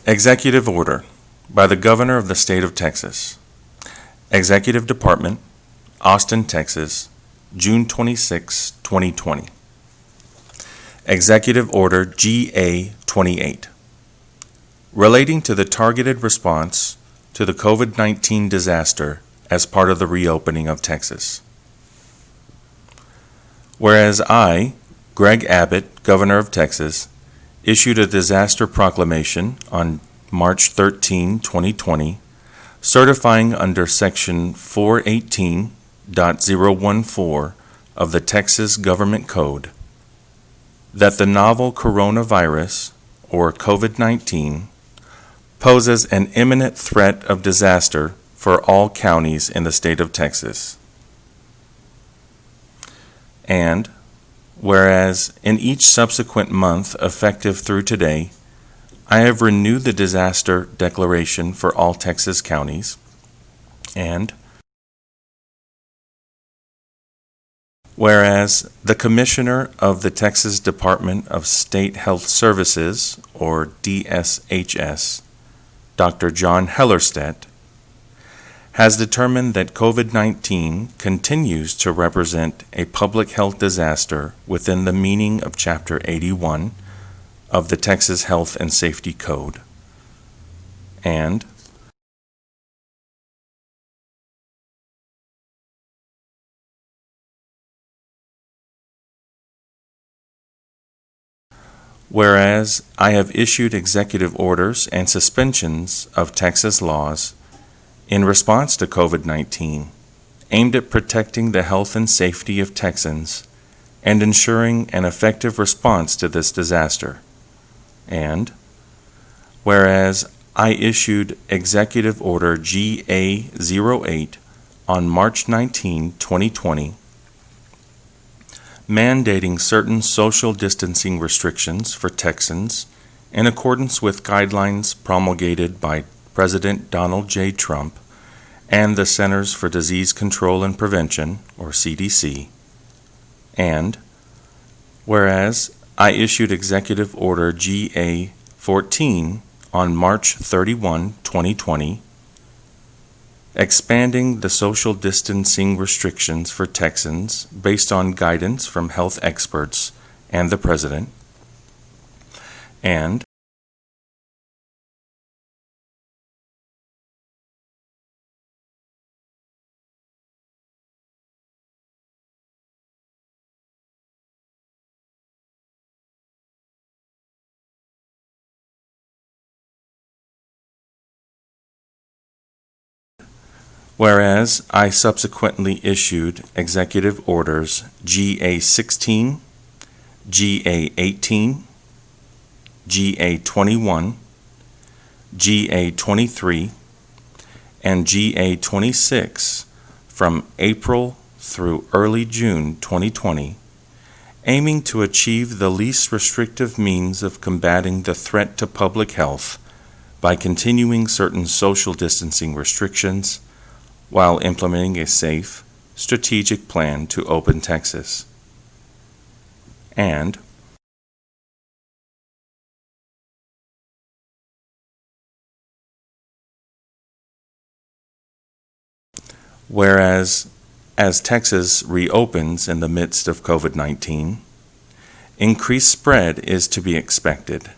Executive Order by the Governor of the State of Texas. Executive Department, Austin, Texas, June 26, 2020. Executive Order GA-28, relating to the targeted response to the COVID-19 disaster as part of the reopening of Texas. Whereas I, Greg Abbott, Governor of Texas, issued a disaster proclamation on March 13, 2020, certifying under Section 418.014 of the Texas Government Code that the novel coronavirus, or COVID-19, poses an imminent threat of disaster for all counties in the state of Texas. And whereas in each subsequent month effective through today, I have renewed the disaster declaration for all Texas counties, and whereas the Commissioner of the Texas Department of State Health Services, or DSHS, Dr. John Hellerstedt, has determined that COVID-19 continues to represent a public health disaster within the meaning of Chapter 81 of the Texas Health and Safety Code. And whereas I have issued executive orders and suspensions of Texas laws in response to COVID-19, aimed at protecting the health and safety of Texans and ensuring an effective response to this disaster. And whereas I issued Executive Order GA-08 on March 19, 2020, mandating certain social distancing restrictions for Texans in accordance with guidelines promulgated by President Donald J. Trump and the Centers for Disease Control and Prevention, or CDC. And whereas I issued Executive Order GA-14 on March 31, 2020, expanding the social distancing restrictions for Texans based on guidance from health experts and the President, and whereas I subsequently issued Executive Orders GA-16, GA-18, GA-21, GA-23, and GA-26 from April through early June 2020, aiming to achieve the least restrictive means of combating the threat to public health by continuing certain social distancing restrictions while implementing a safe, strategic plan to open Texas. And whereas as Texas reopens in the midst of COVID-19, increased spread is to be expected,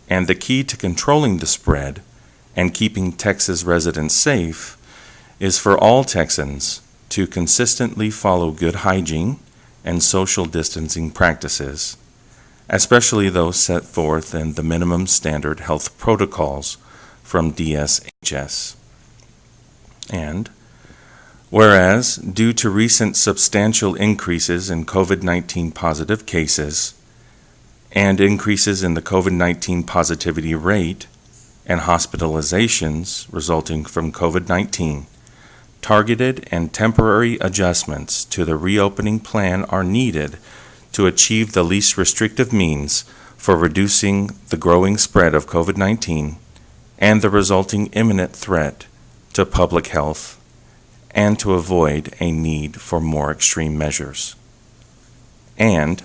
and the key to controlling the spread and keeping Texas residents safe is for all Texans to consistently follow good hygiene and social distancing practices, especially those set forth in the minimum standard health protocols from DSHS. And whereas, due to recent substantial increases in COVID-19 positive cases and increases in the COVID-19 positivity rate and hospitalizations resulting from COVID-19, targeted and temporary adjustments to the reopening plan are needed to achieve the least restrictive means for reducing the growing spread of COVID-19 and the resulting imminent threat to public health, and to avoid a need for more extreme measures. And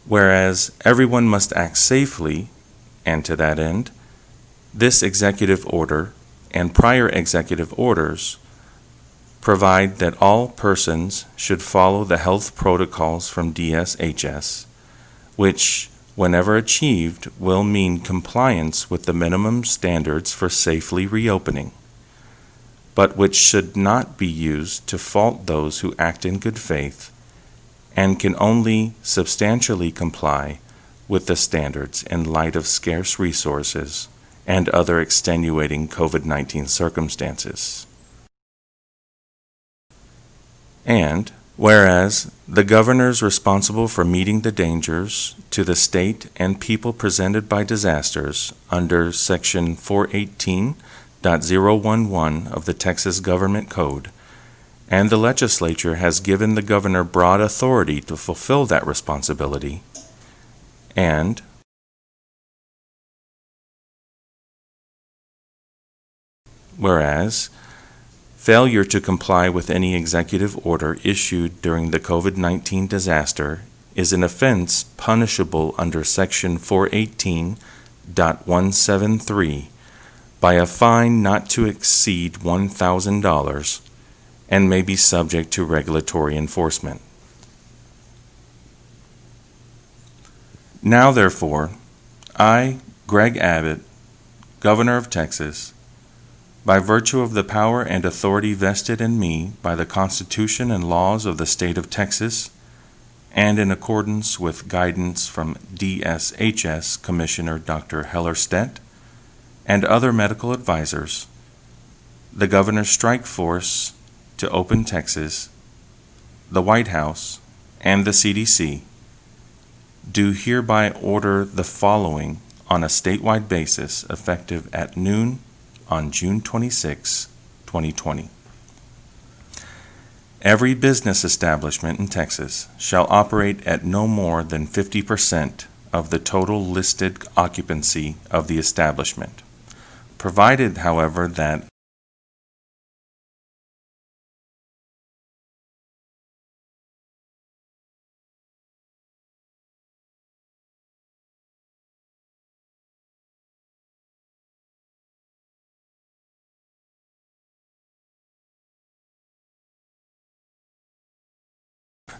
whereas everyone must act safely, and to that end, This executive order and prior executive orders provide that all persons should follow the health protocols from DSHS, which, whenever achieved, will mean compliance with the minimum standards for safely reopening, but which should not be used to fault those who act in good faith and can only substantially comply with the standards in light of scarce resources and other extenuating COVID-19 circumstances. And, whereas the governors responsible for meeting the dangers to the state and people presented by disasters under Section 418.011 of the Texas Government Code, and the legislature has given the governor broad authority to fulfill that responsibility, and whereas failure to comply with any executive order issued during the COVID-19 disaster is an offense punishable under Section 418.173 by a fine not to exceed $1,000 and may be subject to regulatory enforcement. Now, therefore, I, Greg Abbott, Governor of Texas, by virtue of the power and authority vested in me by the Constitution and laws of the state of Texas, and in accordance with guidance from DSHS Commissioner Dr. Hellerstedt and other medical advisors, the Governor's Strike Force to Open Texas, the White House, and the CDC, do hereby order the following on a statewide basis effective at noon on June 26, 2020. Every business establishment in Texas shall operate at no more than 50% of the total listed occupancy of the establishment, provided, however, that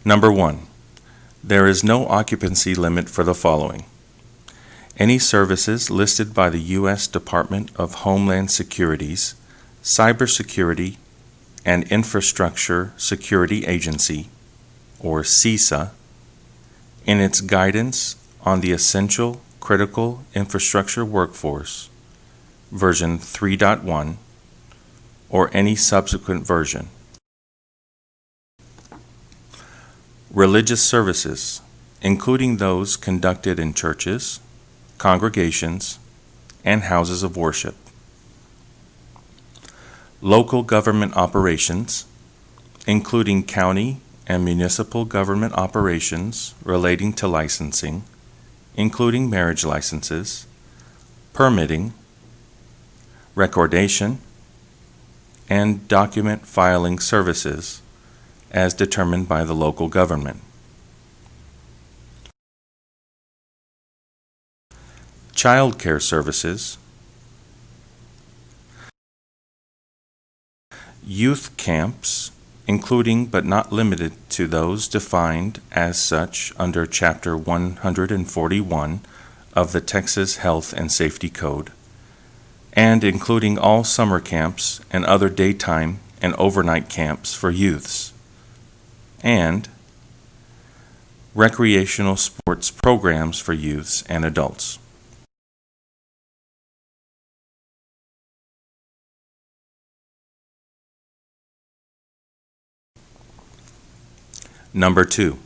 Number 1. There is no occupancy limit for the following: any services listed by the U.S. Department of Homeland Security's Cybersecurity and Infrastructure Security Agency, or CISA, in its guidance on the Essential Critical Infrastructure Workforce, version 3.1, or any subsequent version. Religious services, including those conducted in churches, congregations, and houses of worship. Local government operations, including county and municipal government operations relating to licensing, including marriage licenses, permitting, recordation, and document filing services as determined by the local government. Child care services, youth camps, including but not limited to those defined as such under Chapter 141 of the Texas Health and Safety Code, and including all summer camps and other daytime and overnight camps for youths, and recreational sports programs for youths and adults. Number 2.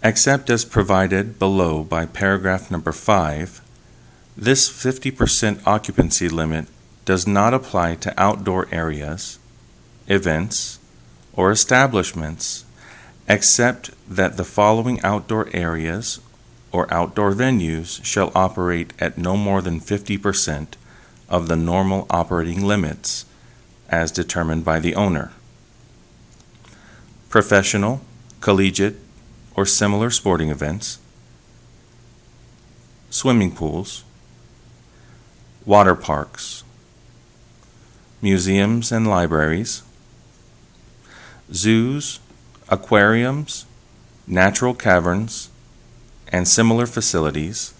Except as provided below by paragraph number 5, this 50% occupancy limit does not apply to outdoor areas, events, or establishments, except that the following outdoor areas or outdoor venues shall operate at no more than 50% of the normal operating limits as determined by the owner: professional, collegiate, or similar sporting events, swimming pools, water parks, museums and libraries, zoos, aquariums, natural caverns, and similar facilities,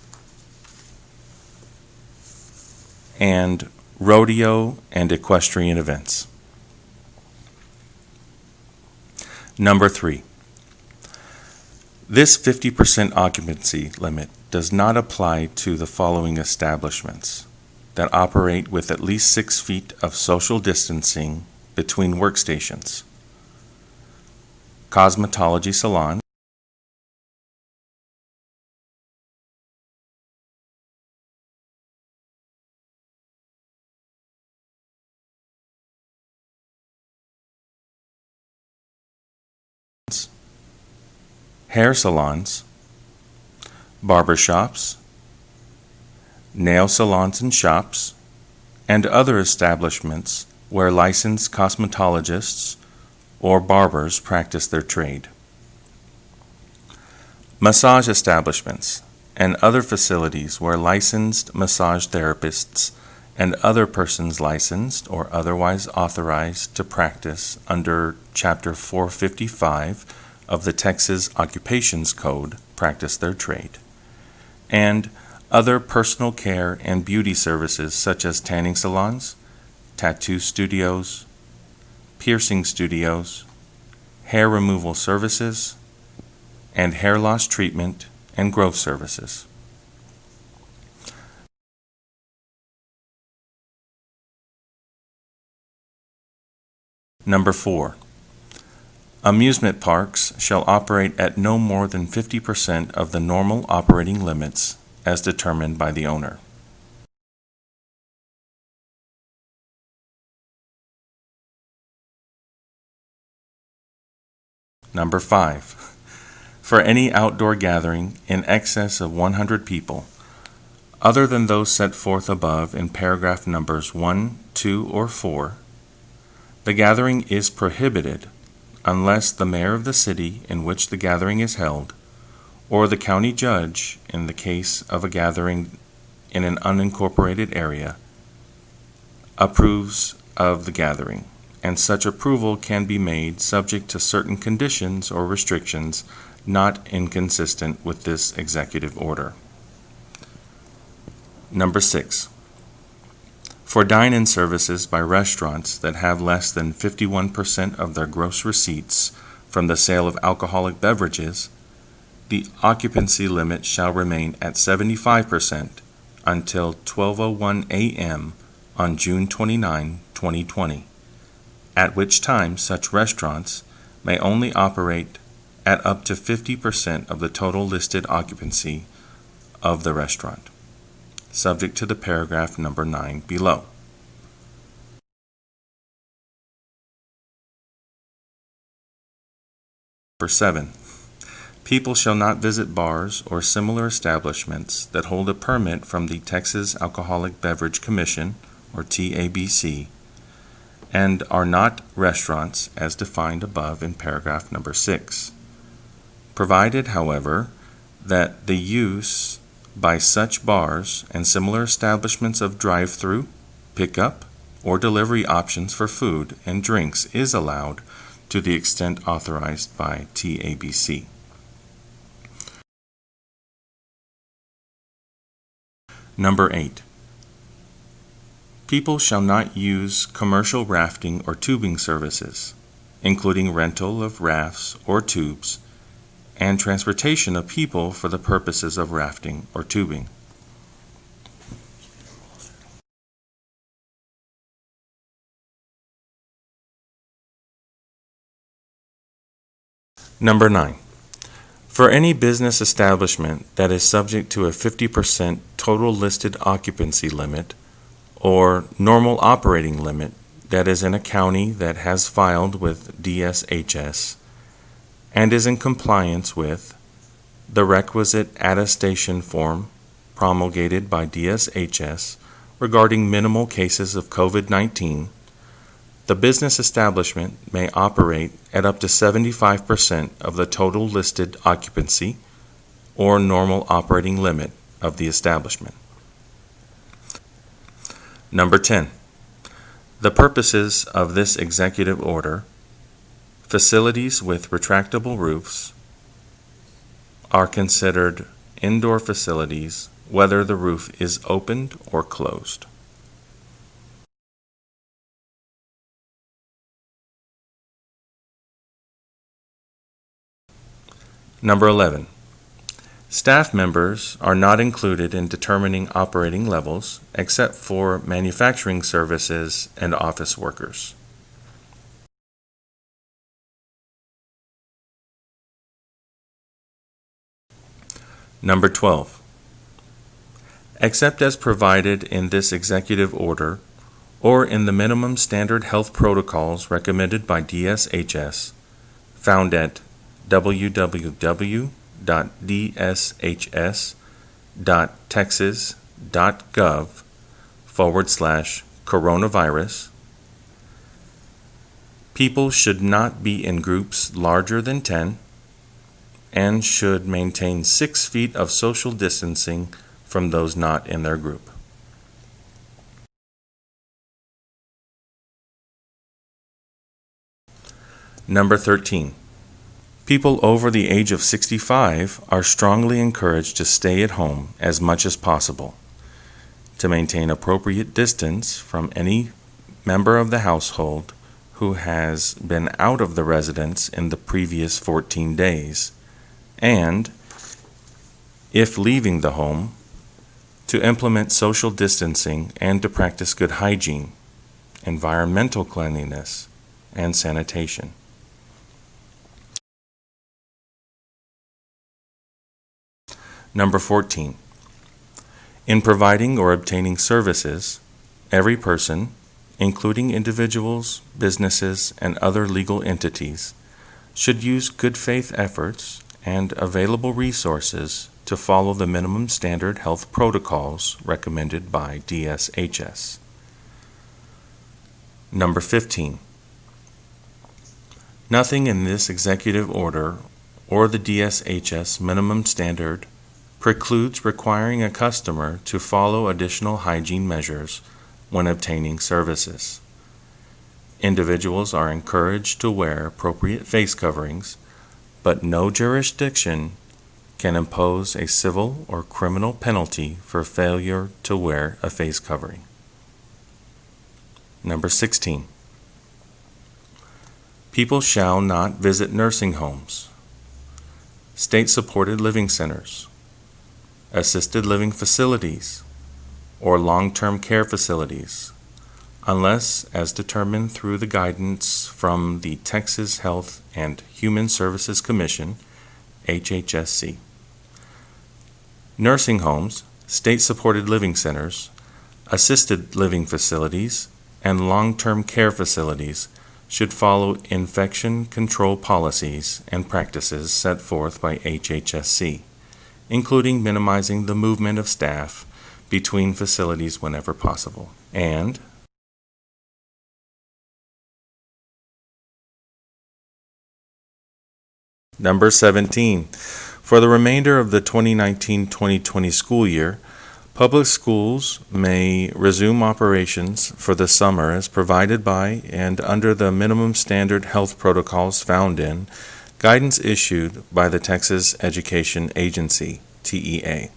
and rodeo and equestrian events. Number 3. This 50% occupancy limit does not apply to the following establishments that operate with at least 6 feet of social distancing between workstations: cosmetology salon, hair salons, barber shops, nail salons and shops, and other establishments where licensed cosmetologists or barbers practice their trade. Massage establishments and other facilities where licensed massage therapists and other persons licensed or otherwise authorized to practice under Chapter 455 of the Texas Occupations Code practice their trade, and other personal care and beauty services such as tanning salons, tattoo studios, piercing studios, hair removal services, and hair loss treatment and growth services. Number 4. Amusement parks shall operate at no more than 50% of the normal operating limits as determined by the owner. Number 5. For any outdoor gathering in excess of 100 people, other than those set forth above in paragraph numbers 1, 2, or 4, the gathering is prohibited unless the mayor of the city in which the gathering is held, or the county judge in the case of a gathering in an unincorporated area, approves of the gathering, and such approval can be made subject to certain conditions or restrictions not inconsistent with this executive order. Number 6. For dine-in services by restaurants that have less than 51% of their gross receipts from the sale of alcoholic beverages, the occupancy limit shall remain at 75% until 12:01 a.m. on June 29, 2020, at which time such restaurants may only operate at up to 50% of the total listed occupancy of the restaurant, subject to the paragraph number 9 below. Number 7. People shall not visit bars or similar establishments that hold a permit from the Texas Alcoholic Beverage Commission, or TABC, and are not restaurants as defined above in paragraph number 6. Provided, however, that the use by such bars and similar establishments of drive-through, pickup, or delivery options for food and drinks is allowed to the extent authorized by TABC. Number 8. People shall not use commercial rafting or tubing services, including rental of rafts or tubes, and transportation of people for the purposes of rafting or tubing. Number 9. For any business establishment that is subject to a 50% total listed occupancy limit or normal operating limit that is in a county that has filed with DSHS and is in compliance with the requisite attestation form promulgated by DSHS regarding minimal cases of COVID-19, the business establishment may operate at up to 75% of the total listed occupancy or normal operating limit of the establishment. Number 10. The purposes of this executive order: facilities with retractable roofs are considered indoor facilities whether the roof is opened or closed. Number 11. Staff members are not included in determining operating levels except for manufacturing services and office workers. Number 12. Except as provided in this executive order or in the minimum standard health protocols recommended by DSHS, found at www.dshs.texas.gov/coronavirus, people should not be in groups larger than 10 and should maintain 6 feet of social distancing from those not in their group. Number 13. People over the age of 65 are strongly encouraged to stay at home as much as possible, to maintain appropriate distance from any member of the household who has been out of the residence in the previous 14 days, and, if leaving the home, to implement social distancing and to practice good hygiene, environmental cleanliness, and sanitation. Number 14. In providing or obtaining services, every person, including individuals, businesses, and other legal entities, should use good faith efforts and available resources to follow the minimum standard health protocols recommended by DSHS. Number 15. Nothing in this executive order or the DSHS minimum standard precludes requiring a customer to follow additional hygiene measures when obtaining services. Individuals are encouraged to wear appropriate face coverings, but no jurisdiction can impose a civil or criminal penalty for failure to wear a face covering. Number 16. People shall not visit nursing homes, state-supported living centers, assisted living facilities, or long-term care facilities, unless as determined through the guidance from the Texas Health and Human Services Commission, HHSC. Nursing homes, state-supported living centers, assisted living facilities, and long-term care facilities should follow infection control policies and practices set forth by HHSC, including minimizing the movement of staff between facilities whenever possible. And number 17. For the remainder of the 2019-2020 school year, public schools may resume operations for the summer as provided by and under the minimum standard health protocols found in guidance issued by the Texas Education Agency, TEA.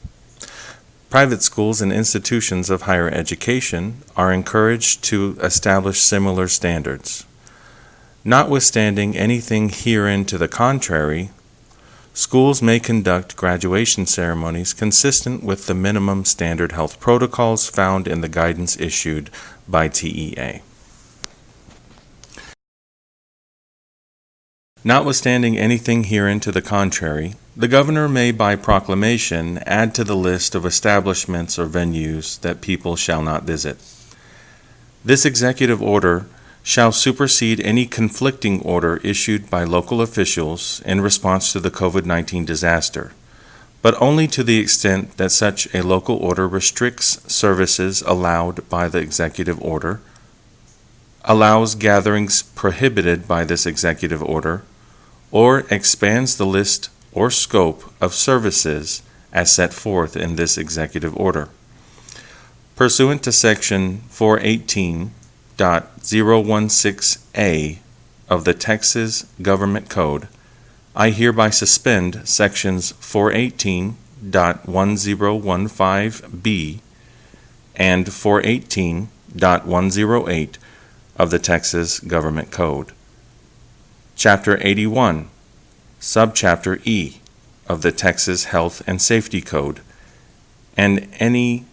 Private schools and institutions of higher education are encouraged to establish similar standards. Notwithstanding anything herein to the contrary, schools may conduct graduation ceremonies consistent with the minimum standard health protocols found in the guidance issued by TEA. Notwithstanding anything herein to the contrary, the governor may by proclamation add to the list of establishments or venues that people shall not visit. This executive order shall supersede any conflicting order issued by local officials in response to the COVID-19 disaster, but only to the extent that such a local order restricts services allowed by the executive order, allows gatherings prohibited by this executive order, or expands the list or scope of services as set forth in this executive order. Pursuant to Section 418.016A of the Texas Government Code, I hereby suspend Sections 418.1015B and 418.108 of the Texas Government Code. Chapter 81, Subchapter E of the Texas Health and Safety Code, and any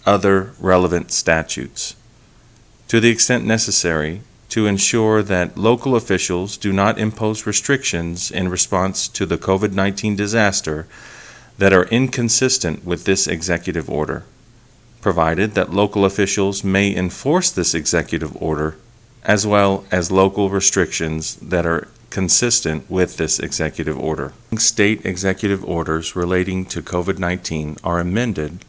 other relevant statutes, to the extent necessary to ensure that local officials do not impose restrictions in response to the COVID-19 disaster that are inconsistent with this executive order, provided that local officials may enforce this executive order, as well as local restrictions that are consistent with this executive order. State executive orders relating to COVID-19 are amended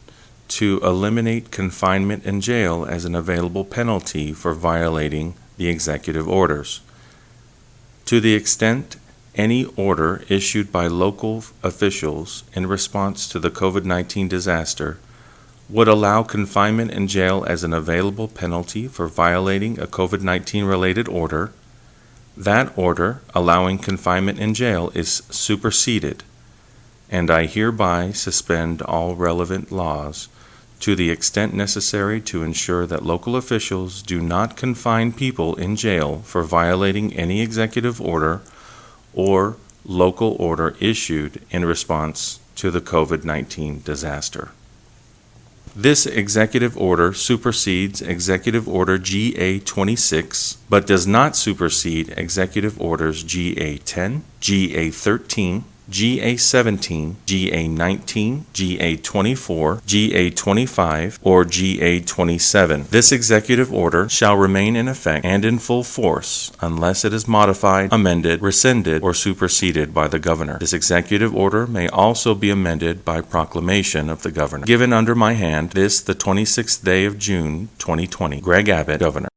to eliminate confinement in jail as an available penalty for violating the executive orders. To the extent any order issued by local officials in response to the COVID-19 disaster would allow confinement in jail as an available penalty for violating a COVID-19 related order, that order allowing confinement in jail is superseded, and I hereby suspend all relevant laws to the extent necessary to ensure that local officials do not confine people in jail for violating any executive order or local order issued in response to the COVID-19 disaster. This executive order supersedes Executive Order GA-26, but does not supersede Executive Orders GA-10, GA-13, GA-17, GA-19, GA-24, GA-25, or GA-27. This executive order shall remain in effect and in full force unless it is modified, amended, rescinded, or superseded by the governor. This executive order may also be amended by proclamation of the governor. Given under my hand this the 26th day of June, 2020. Greg Abbott, Governor.